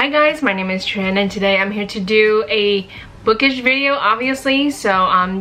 Hi guys, my name is Trinh and today I'm here to do a bookish video, obviously. So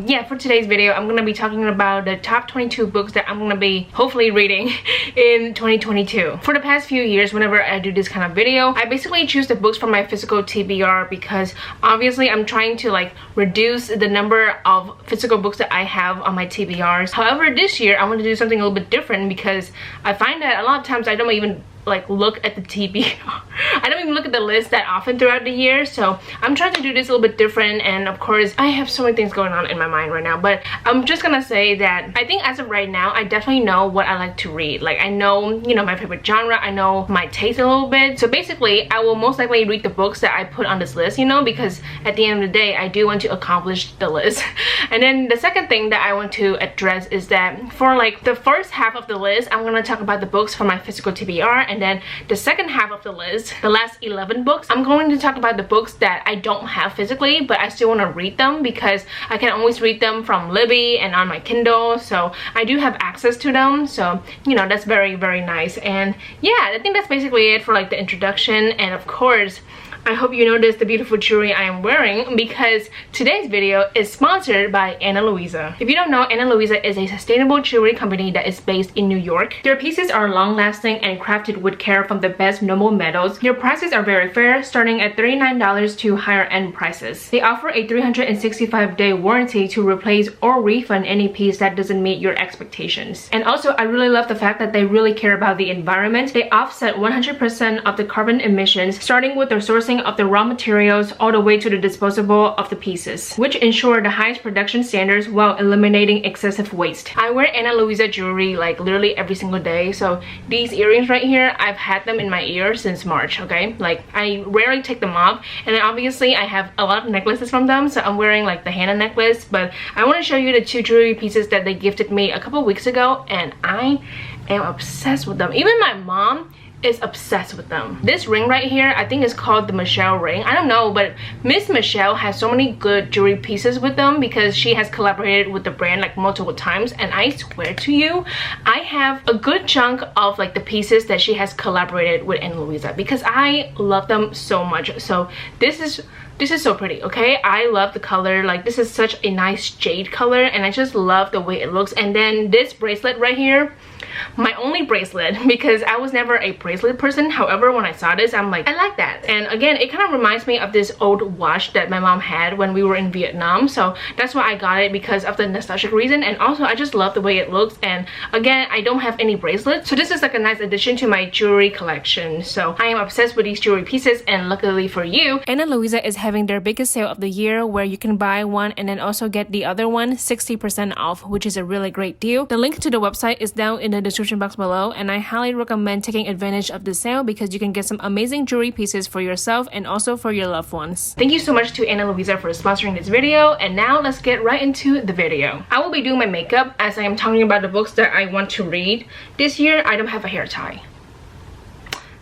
yeah, for today's video I'm gonna be talking about the top 22 books that I'm gonna be hopefully reading in 2022. For the past few years, whenever I do this kind of video, I basically choose the books from my physical TBR because obviously I'm trying to like reduce the number of physical books that I have on my TBRs. However, this year I want to do something a little bit different because I find that a lot of times I don't even like look at the TBR. I don't even look at the list that often throughout the year, so I'm trying to do this a little bit different. And of course I have so many things going on in my mind right now, but I'm just gonna say that I think as of right now I definitely know what I like to read. Like I know, you know, my favorite genre, I know my taste a little bit, so basically I will most likely read the books that I put on this list, you know, because at the end of the day I do want to accomplish the list. And then the second thing that I want to address is that for like the first half of the list I'm gonna talk about the books from my physical TBR, and then the second half of the list, the last 11 books, I'm going to talk about the books that I don't have physically but I still want to read them because I can always read them from Libby and on my Kindle, so I do have access to them, so you know, that's very nice. And yeah, I think that's basically it for like the introduction. And of course I hope you noticed the beautiful jewelry I am wearing because today's video is sponsored by Ana Luisa. If you don't know, Ana Luisa is a sustainable jewelry company that is based in New York. Their pieces are long-lasting and crafted with care from the best noble metals. Their prices are very fair, starting at $39 to higher-end prices. They offer a 365-day warranty to replace or refund any piece that doesn't meet your expectations. And also, I really love the fact that they really care about the environment. They offset 100% of the carbon emissions, starting with their sourcing of the raw materials all the way to the disposable of the pieces, which ensure the highest production standards while eliminating excessive waste. I wear Ana Luisa jewelry like literally every single day. So these earrings right here, I've had them in my ear since March, okay? Like I rarely take them off, and then obviously I have a lot of necklaces from them, so I'm wearing like the Hanya necklace. But I want to show you the two jewelry pieces that they gifted me a couple weeks ago, and I am obsessed with them. Even my mom is obsessed with them. This ring right here, I think is called the Michelle ring. I don't know, but Miss Michelle has so many good jewelry pieces with them because she has collaborated with the brand like multiple times, and I swear to you, I have a good chunk of like the pieces that she has collaborated with Ana Luisa because I love them so much. So this is so pretty, okay? I love the color. Like this is such a nice jade color and I just love the way it looks. And then this bracelet right here, my only bracelet, because I was never a bracelet person. However, when I saw this, I'm like, I like that. And again, it kind of reminds me of this old watch that my mom had when we were in Vietnam, so that's why I got it, because of the nostalgic reason. And also I just love the way it looks. And again, I don't have any bracelets, so this is like a nice addition to my jewelry collection. So I am obsessed with these jewelry pieces, and luckily for you, Ana Luisa is having their biggest sale of the year where you can buy one and then also get the other one 60% off, which is a really great deal. The link to the website is down in the description box below, and I highly recommend taking advantage of the sale because you can get some amazing jewelry pieces for yourself and also for your loved ones. Thank you so much to Ana Luisa for sponsoring this video, and now let's get right into the video. I will be doing my makeup as I am talking about the books that I want to read. This year I don't have a hair tie,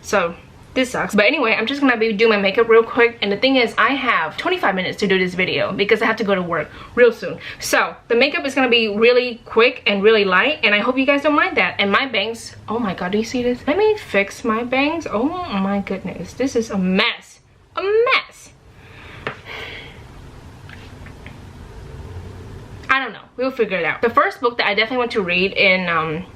so this sucks. But anyway, I'm just gonna be doing my makeup real quick, and the thing is I have 25 minutes to do this video because I have to go to work real soon. So the makeup is gonna be really quick and really light, and I hope you guys don't mind that. And my bangs, oh my god, do you see this? Let me fix my bangs. Oh my goodness, this is a mess. A mess. I don't know, we'll figure it out. The first book that I definitely want to read in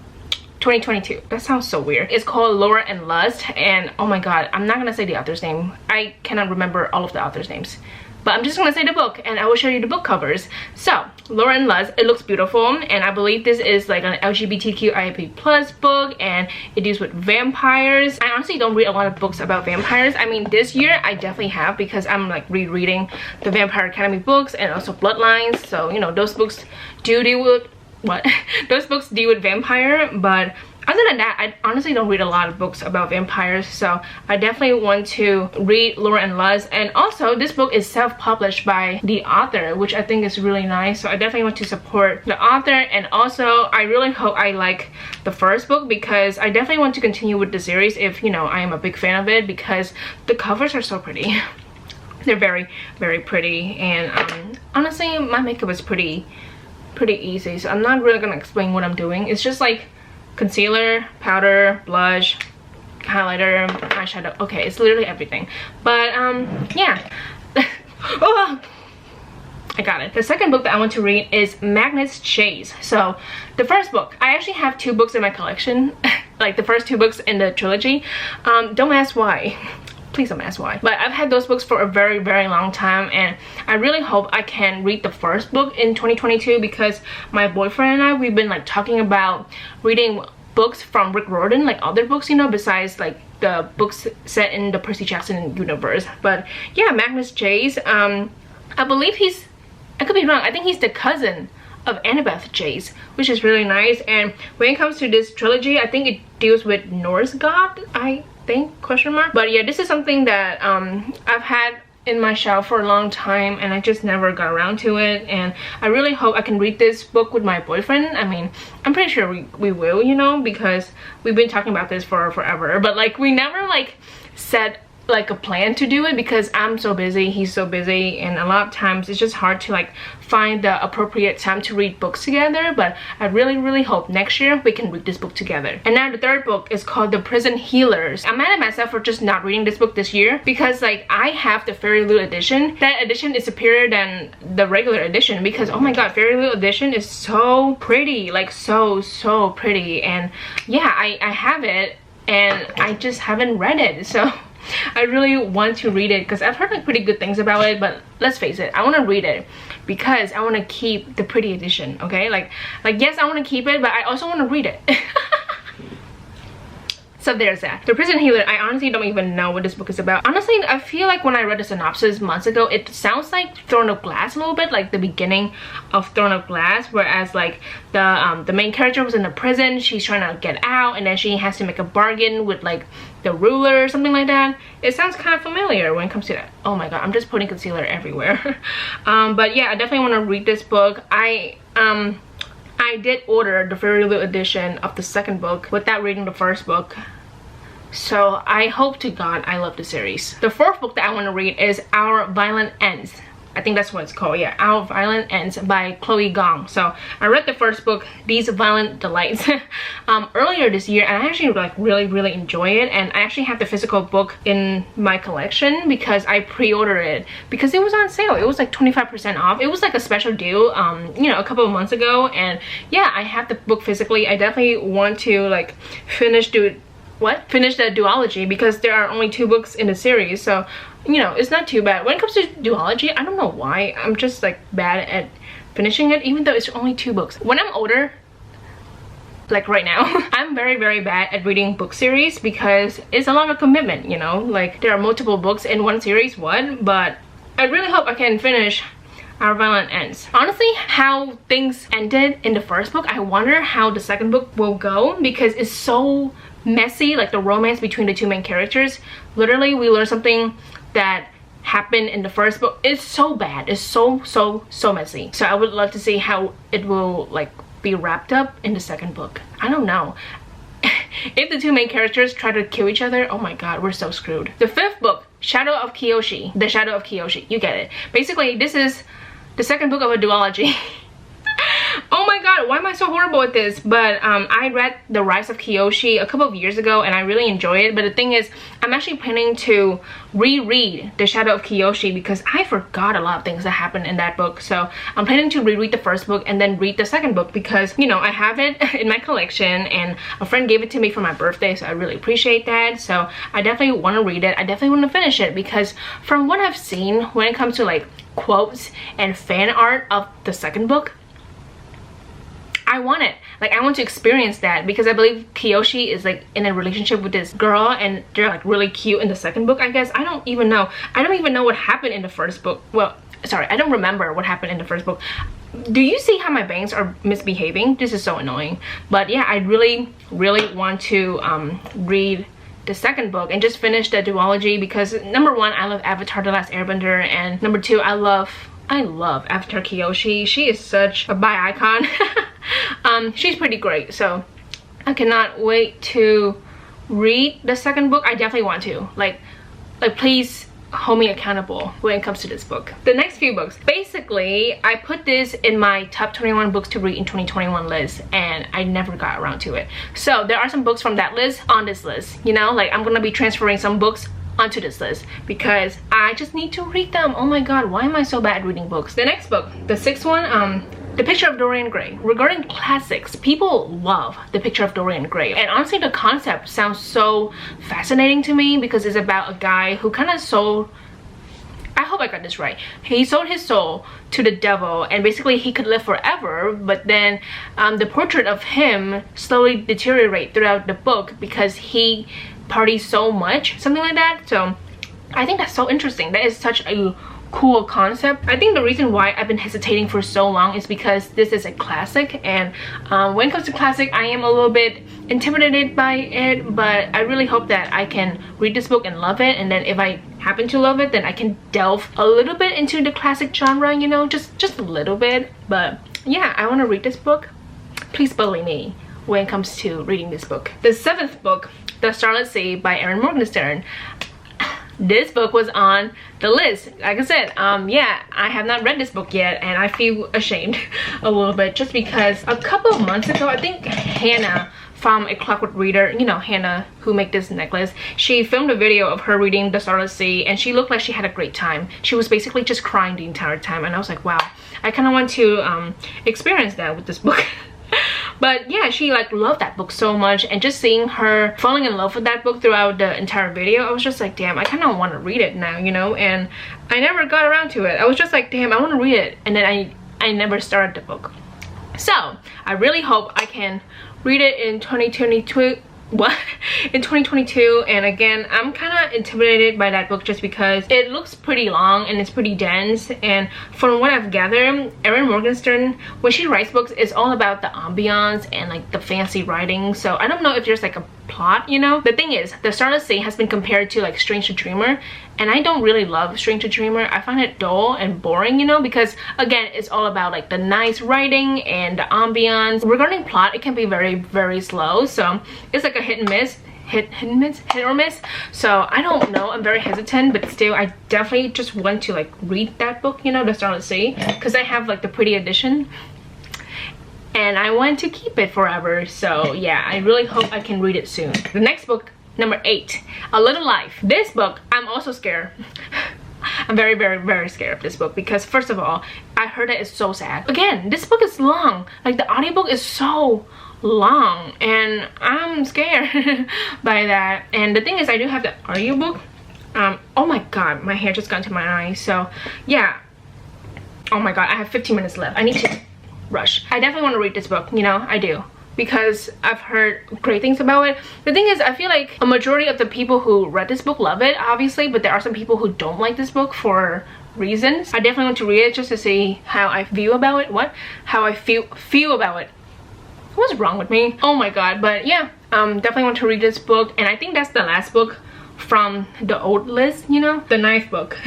2022. That sounds so weird. It's called Lore and Lust, and oh my god, I'm not gonna say the author's name. I cannot remember all of the author's names, but I'm just gonna say the book and I will show you the book covers. So Lore and Lust, it looks beautiful, and I believe this is like an LGBTQIA+ book, and it deals with vampires. I honestly don't read a lot of books about vampires. I mean, this year I definitely have because I'm like rereading the Vampire Academy books and also Bloodlines, so you know, those books do deal with those books deal with vampire. But other than that, I honestly don't read a lot of books about vampires, so I definitely want to read Lore and Lust. And also this book is self-published by the author, which I think is really nice, so I definitely want to support the author. And also I really hope I like the first book because I definitely want to continue with the series if, you know, I am a big fan of it, because the covers are so pretty. They're very pretty. And honestly my makeup is pretty easy, so I'm not really gonna explain what I'm doing. It's just like concealer, powder, blush, highlighter, eyeshadow. Okay, it's literally everything. But yeah. Oh, I got it. The second book that I want to read is Magnet's Chase. So the first book, I actually have 2 books in my collection. Like the first 2 books in the trilogy. Don't ask why. Please don't ask why. But I've had those books for a very, very long time, and I really hope I can read the first book in 2022, because my boyfriend and I, we've been like talking about reading books from Riordan, like other books, you know, besides like the books set in the Percy Jackson universe. But yeah, Magnus Chase, I believe he's, I could be wrong, I think he's the cousin of Annabeth Chase, which is really nice. And when it comes to this trilogy, I think it deals with Norse god, I think, question mark. But yeah, this is something that I've had in my shelf for a long time, and I just never got around to it. And I really hope I can read this book with my boyfriend. I mean, I'm pretty sure we will, you know, because we've been talking about this for forever, but like we never like set like a plan to do it, because I'm so busy, he's so busy, and a lot of times it's just hard to like find the appropriate time to read books together. But I really hope next year we can read this book together. And now the third book is called The Prison Healers. I'm mad at myself for just not reading this book this year, because like I have the Fairy Loot edition. That edition is superior than the regular edition, because oh my god, Fairy Loot edition is so pretty, like so pretty. And yeah, I have it and I just haven't read it, so I really want to read it because I've heard like pretty good things about it. But let's face it, I want to read it because I want to keep the pretty edition. Okay, like yes, I want to keep it, but I also want to read it. So there's that. The Prison Healer, I honestly don't even know what this book is about. Honestly, I feel like when I read the synopsis months ago, it sounds like Throne of Glass a little bit, like the beginning of Throne of Glass, whereas like the main character was in the prison, she's trying to get out, and then she has to make a bargain with like the ruler or something like that. It sounds kind of familiar when it comes to that. Oh my god, I'm just putting concealer everywhere. But yeah, I definitely want to read this book. I did order the Fairy Loot edition of the second book without reading the first book, so I hope to god I love the series. The fourth book that I want to read is Our Violent Ends. I think that's what it's called, yeah, Our Violent Ends by Chloe Gong. So I read the first book, These Violent Delights, earlier this year, and I actually like really enjoy it. And I actually have the physical book in my collection because I pre-ordered it because it was on sale. It was like 25% off. It was like a special deal, you know, a couple of months ago. And yeah, I have the book physically. I definitely want to like finish the duology, because there are only 2 books in the series, so you know, it's not too bad. When it comes to duology, I don't know why, I'm just like bad at finishing it, even though it's only 2 books. When I'm older, like right now, I'm very bad at reading book series because it's a lot of commitment, you know, like there are multiple books in one series, but I really hope I can finish Our Violent Ends. Honestly, how things ended in the first book, I wonder how the second book will go, because it's so messy, like the romance between the 2 main characters. Literally, we learn something that happened in the first book. It's so bad. It's so messy. So I would love to see how it will like be wrapped up in the second book. I don't know. If the 2 main characters try to kill each other, oh my god, we're so screwed. The fifth book, Shadow of Kyoshi. The Shadow of Kyoshi. You get it. Basically, this is the second book of a duology. Oh my god, why am I so horrible at this? But I read The Rise of Kyoshi a couple of years ago and I really enjoyed it. But the thing is, I'm actually planning to reread The Shadow of Kyoshi because I forgot a lot of things that happened in that book. So I'm planning to reread the first book and then read the second book because, you know, I have it in my collection and a friend gave it to me for my birthday, so I really appreciate that. So I definitely want to read it. I definitely want to finish it because from what I've seen when it comes to like quotes and fan art of the second book, I want it. Like, I want to experience that because I believe Kyoshi is like in a relationship with this girl and they're like really cute in the second book, I guess. I don't even know. I don't even know what happened in the first book. Well, sorry, I don't remember what happened in the first book. Do you see how my bangs are misbehaving? This is so annoying. But yeah, I really want to read the second book and just finish the duology because number 1, I love Avatar: The Last Airbender, and number 2, I love Avatar Kyoshi. She is such a bi icon. She's pretty great, so I cannot wait to read the second book. I definitely want to. Like please hold me accountable when it comes to this book. The next few books, basically I put this in my top 21 books to read in 2021 list, and I never got around to it. So there are some books from that list on this list, you know, like I'm gonna be transferring some books onto this list because I just need to read them. Oh my god, why am I so bad at reading books? The next book, the sixth one, The Picture of Dorian Gray. Regarding classics, people love The Picture of Dorian Gray, and honestly the concept sounds so fascinating to me because it's about a guy who kind of sold, I hope I got this right, he sold his soul to the devil, and basically he could live forever, but then the portrait of him slowly deteriorate throughout the book because he parties so much, something like that. So I think that's so interesting. That is such a cool concept. I think the reason why I've been hesitating for so long is because this is a classic, and when it comes to classic, I am a little bit intimidated by it, but I really hope that I can read this book and love it, and then if I happen to love it, then I can delve a little bit into the classic genre, you know, just a little bit. But yeah, I want to read this book. Please bully me when it comes to reading this book. The seventh book, The Starless Sea by Erin Morgenstern. This book was on the list. Like I said, yeah, I have not read this book yet, and I feel ashamed a little bit just because a couple of months ago, I think Hanya from A Clockwork Reader, you know, Hanya who make this necklace, she filmed a video of her reading The Starless Sea, and she looked like she had a great time. She was basically just crying the entire time, and I was like, wow, I kind of want to experience that with this book. But yeah, she like loved that book so much, and just seeing her falling in love with that book throughout the entire video, I was just like, damn, I kind of want to read it now, you know. And I never got around to it. I was just like, damn, I want to read it, and then I never started the book. So I really hope I can read it in 2022. What? In 2022. And again, I'm kind of intimidated by that book just because it looks pretty long and it's pretty dense, and from what I've gathered, Erin Morgenstern, when she writes books, it's all about the ambiance and like the fancy writing. So I don't know if there's like a plot, you know. The thing is, The Starless Sea has been compared to like Strange the Dreamer, and I don't really love Strange the Dreamer. I find it dull and boring, you know, because again, it's all about like the nice writing and the ambiance. Regarding plot, it can be very slow, so it's like a hit and miss, hit or miss. So I don't know, I'm very hesitant, but still I definitely just want to like read that book, you know, The Starless Sea, because I have like the pretty edition and I want to keep it forever. So yeah, I really hope I can read it soon. The next book, number 8, A Little Life. This book, I'm also scared. I'm very scared of this book because first of all, I heard that it's so sad. Again, this book is long. Like the audiobook is so long, and I'm scared by that. And the thing is, I do have the audiobook. Oh my god, my hair just got into my eye. So yeah, oh my god, I have 15 minutes left. I need to rush. I definitely want to read this book, you know, I do, because I've heard great things about it. The thing is, I feel like a majority of the people who read this book love it, obviously, but there are some people who don't like this book for reasons. I definitely want to read it just to see how I feel about it. How I feel about it. What's wrong with me? Oh my god. But yeah, definitely want to read this book, and I think that's the last book from the old list, you know, the 9th book.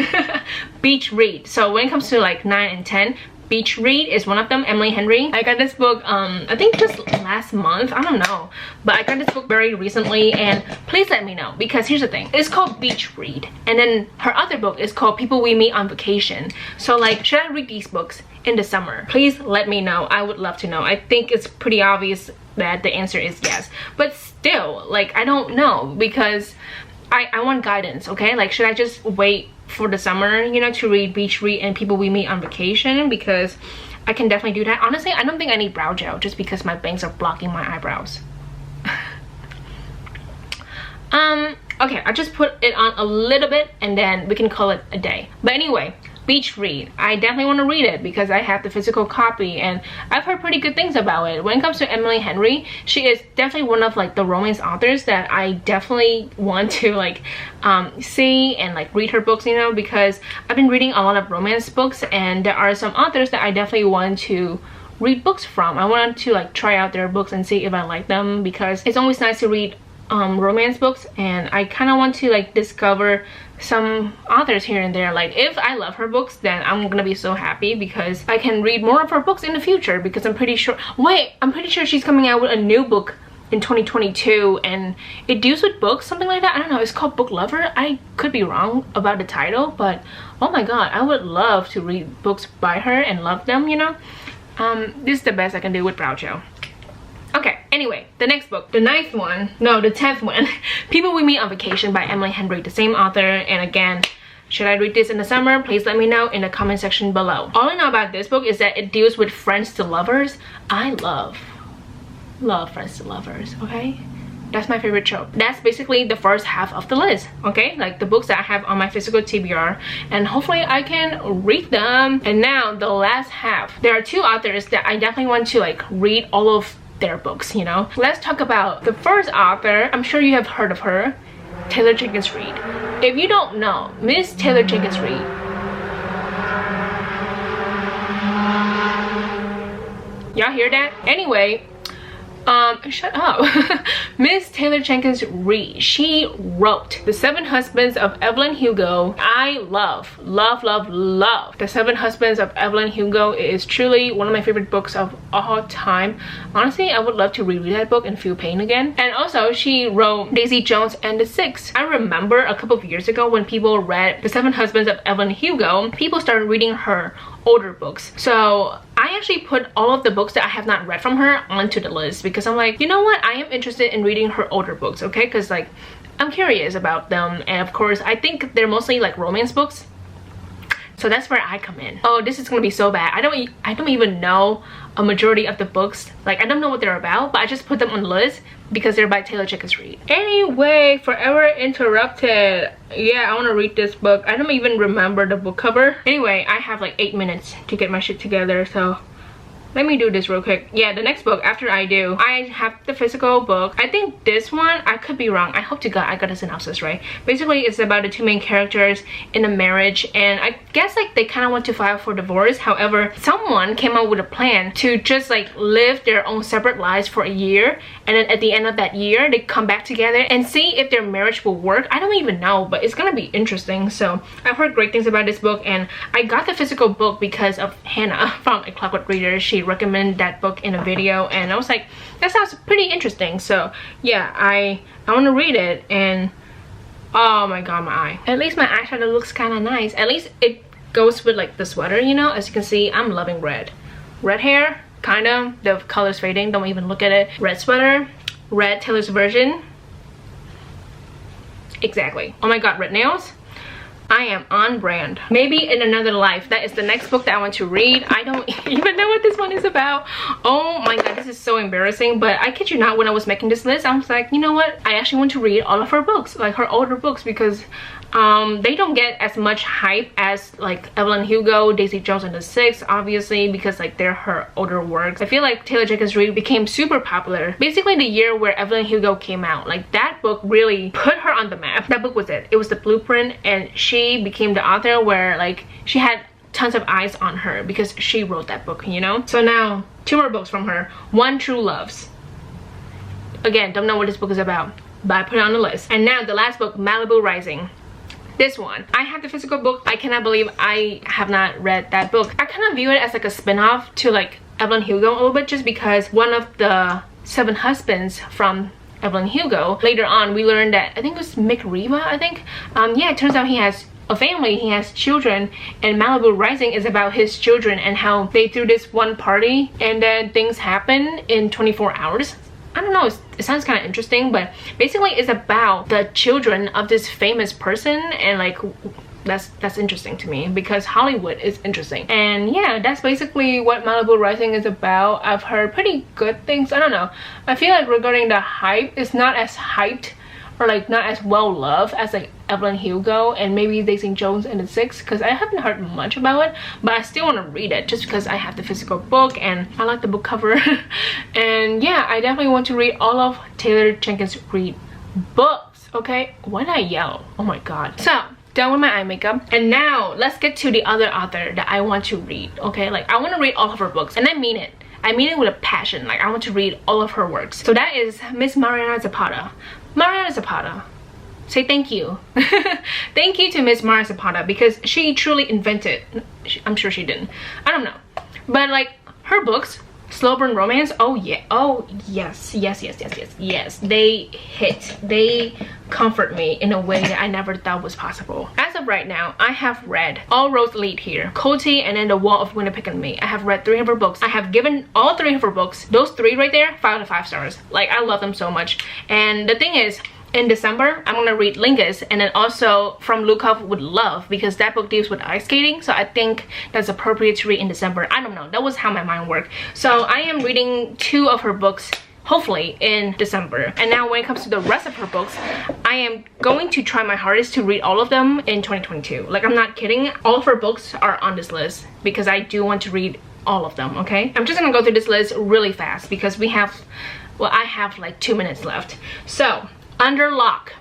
Beach Read. So when it comes to like 9 and 10, Beach Read is one of them. Emily Henry. I got this book I think just last month, I don't know, but I got this book very recently, and please let me know, because here's the thing, it's called Beach Read, and then her other book is called People We Meet on Vacation. So like, should I read these books in the summer? Please let me know. I would love to know. I think it's pretty obvious that the answer is yes, but still, like, I don't know, because I want guidance, okay? Like, should I just wait for the summer, you know, to read Beach Read and People We Meet on Vacation? Because I can definitely do that. Honestly, I don't think I need brow gel just because my bangs are blocking my eyebrows. Okay, I just put it on a little bit and then we can call it a day. But anyway, Beach Read. I definitely want to read it because I have the physical copy and I've heard pretty good things about it. When it comes to Emily Henry, she is definitely one of like the romance authors that I definitely want to like see and like read her books, you know, because I've been reading a lot of romance books and there are some authors that I definitely want to read books from. I want to like try out their books and see if I like them, because it's always nice to read romance books, and I kind of want to like discover some authors here and there. Like, if I love her books, then I'm gonna be so happy because I can read more of her books in the future, because I'm pretty sure she's coming out with a new book in 2022, and it deals with books, something like that. I don't know, it's called Book Lover. I could be wrong about the title, but oh my god, I would love to read books by her and love them, you know. This is the best I can do with Groucho. Okay, anyway, the next book, the 10th one, People We Meet on Vacation by Emily Henry, the same author. And again, should I read this in the summer? Please let me know in the comment section below. All I know about this book is that it deals with friends to lovers. I love friends to lovers, okay? That's my favorite trope. That's basically the first half of the list, okay? Like the books that I have on my physical TBR, and hopefully I can read them. And now the last half. There are two authors that I definitely want to like read all of their books, you know. Let's talk about the first author. I'm sure you have heard of her, Taylor Jenkins Reid. If you don't know, Miss Taylor Jenkins Reid, y'all hear that? Anyway, shut up. Miss Taylor Jenkins Reid, she wrote The Seven Husbands of Evelyn Hugo. I love The Seven Husbands of Evelyn Hugo. It is truly one of my favorite books of all time. Honestly, I would love to reread that book and feel pain again. And also, she wrote Daisy Jones and the Six. I remember a couple of years ago when people read The Seven Husbands of Evelyn Hugo, people started reading her older books. So I actually put all of the books that I have not read from her onto the list because I'm like, you know what, I am interested in reading her older books, okay? Because like I'm curious about them, and of course I think they're mostly like romance books, so that's where I come in. Oh, this is gonna be so bad. I don't even know a majority of the books. Like I don't know what they're about, but I just put them on the list because they're by Taylor Jenkins Reid. Anyway, Forever Interrupted. Yeah, I want to read this book. I don't even remember the book cover. Anyway, I have like 8 minutes to get my shit together, so let me do this real quick. Yeah, the next book after I have the physical book. I think this one, I could be wrong. I hope to God I got a synopsis right. Basically, it's about the two main characters in a marriage, and I guess like they kind of want to file for divorce. However, someone came up with a plan to just like live their own separate lives for a year, and then at the end of that year, they come back together and see if their marriage will work. I don't even know, but it's gonna be interesting. So I've heard great things about this book, and I got the physical book because of Hannah from A Clockwork Reader. She recommended that book in a video, and I was like, that sounds pretty interesting. So yeah, I want to read it. And oh my god, my eye. At least my eyeshadow looks kind of nice. At least it goes with like the sweater, you know. As you can see, I'm loving red hair, kind of. The color's fading, don't even look at it. Red sweater, red Taylor's version, exactly. Oh my god, red nails. I am on brand. Maybe in Another Life. That is the next book that I want to read. I don't even know what this one is about. Oh my god, this is so embarrassing. But I kid you not, when I was making this list, I was like, you know what? I actually want to read all of her books, like her older books, because they don't get as much hype as like Evelyn Hugo, Daisy Jones and the Six, obviously, because like they're her older works. I feel like Taylor Jenkins Reid became super popular basically the year where Evelyn Hugo came out. Like that book really put her on the map. That book was it. It was the blueprint, and she became the author where like she had tons of eyes on her because she wrote that book, you know. So now 2 more books from her. One, True Loves. Again, don't know what this book is about, but I put it on the list. And now the last book, Malibu Rising. This one, I have the physical book. I cannot believe I have not read that book. I kind of view it as like a spin-off to like Evelyn Hugo a little bit, just because one of the 7 husbands from Evelyn Hugo, later on we learned that, I think it was Mick Riva, I think. Yeah, it turns out he has a family, he has children, and Malibu Rising is about his children and how they threw this one party and then things happen in 24 hours. I don't know, it sounds kind of interesting, but basically it's about the children of this famous person, and like that's interesting to me because Hollywood is interesting. And yeah, that's basically what Malibu Rising is about. I've heard pretty good things. I don't know, I feel like regarding the hype, it's not as hyped or like not as well loved as like Evelyn Hugo and maybe Daisy Jones and the Six, because I haven't heard much about it, but I still want to read it just because I have the physical book and I like the book cover. And yeah, I definitely want to read all of Taylor Jenkins Reid books. Okay, why did I yell? Oh my god. So done with my eye makeup, and now let's get to the other author that I want to read. Okay, like I want to read all of her books, and I mean it. I mean it with a passion. Like I want to read all of her works. So that is Miss Mariana Zapata. Mariana Zapata, say thank you. Thank you to Miss Mariana Zapata, because she truly invented, I'm sure she didn't, I don't know, but like her books slow burn romance. Oh yeah, oh yes, they hit, they comfort me in a way that I never thought was possible. As of right now, I have read All Roads Lead Here, Coty, and then The Wall of Winnipeg and Me. I have read 3 of her books. I have given all 3 of her books, those 3 right there, 5 out of 5 stars. Like, I love them so much. And the thing is, in December, I'm gonna read Lingus, and then also From Lukov with Love, because that book deals with ice skating, so I think that's appropriate to read in December. I don't know, that was how my mind worked. So I am reading 2 of her books, hopefully in December. And now when it comes to the rest of her books, I am going to try my hardest to read all of them in 2022. Like, I'm not kidding, all of her books are on this list because I do want to read all of them, okay? I'm just gonna go through this list really fast because we have, well, I have like 2 minutes left. So, Under Locke,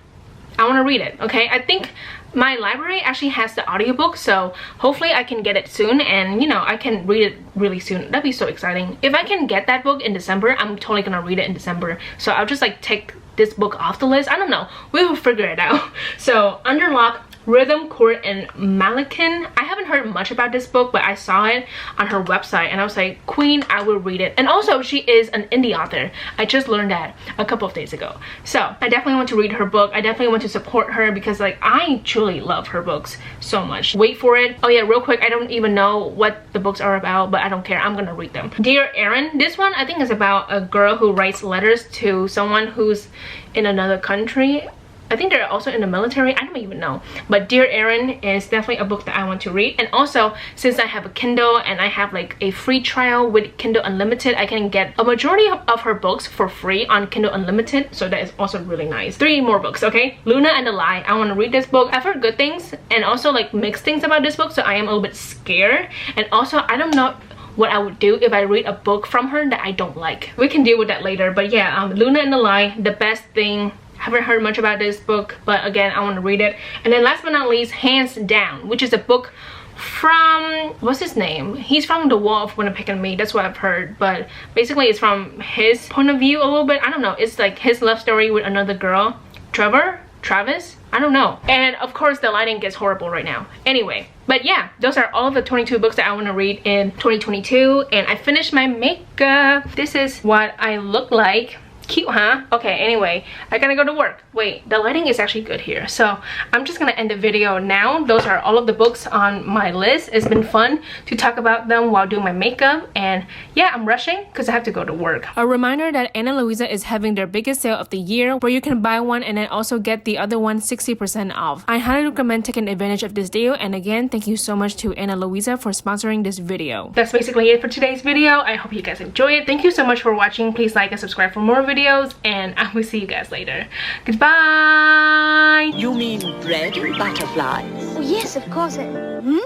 I want to read it, okay? I think my library actually has the audiobook, so hopefully I can get it soon, and you know, I can read it really soon. That'd be so exciting. If I can get that book in December, I'm totally gonna read it in December. So I'll just like take this book off the list. I don't know, we will figure it out. So Under Locke, Rhythm, Chord, and Malykhin. I haven't heard much about this book, but I saw it on her website and I was like, queen, I will read it. And also, she is an indie author. I just learned that a couple of days ago. So I definitely want to read her book. I definitely want to support her because like, I truly love her books so much. Wait for it. Oh yeah, real quick, I don't even know what the books are about, but I don't care, I'm gonna read them. Dear Erin, this one I think is about a girl who writes letters to someone who's in another country. I think they're also in the military, I don't even know. But Dear Erin is definitely a book that I want to read. And also, since I have a Kindle and I have like a free trial with Kindle Unlimited, I can get a majority of her books for free on Kindle Unlimited. So that is also really nice. 3 more books, okay? Luna and the Lie, I want to read this book. I've heard good things and also like mixed things about this book, so I am a little bit scared. And also, I don't know what I would do if I read a book from her that I don't like. We can deal with that later. But yeah, Luna and the Lie, the best thing. Haven't heard much about this book, but again, I want to read it. And then last but not least, Hands Down, which is a book from, what's his name? He's from The Wall of Winnipeg and Me, that's what I've heard. But basically it's from his point of view a little bit. I don't know, it's like his love story with another girl. Travis? I don't know. And of course the lighting gets horrible right now. Anyway, but yeah, those are all of the 22 books that I want to read in 2022. And I finished my makeup. This is what I look like. Cute, huh? Okay, anyway, I gotta go to work. Wait, the lighting is actually good here, so I'm just gonna end the video now. Those are all of the books on my list. It's been fun to talk about them while doing my makeup, and yeah, I'm rushing because I have to go to work. A reminder that Ana Luisa is having their biggest sale of the year, where you can buy one and then also get the other one 60% off. I highly recommend taking advantage of this deal, and again, thank you so much to Ana Luisa for sponsoring this video. That's basically it for today's video. I hope you guys enjoy it. Thank you so much for watching. Please like and subscribe for more videos, and I will see you guys later. Goodbye. You mean bread and butterflies? Oh yes, of course. Hmm?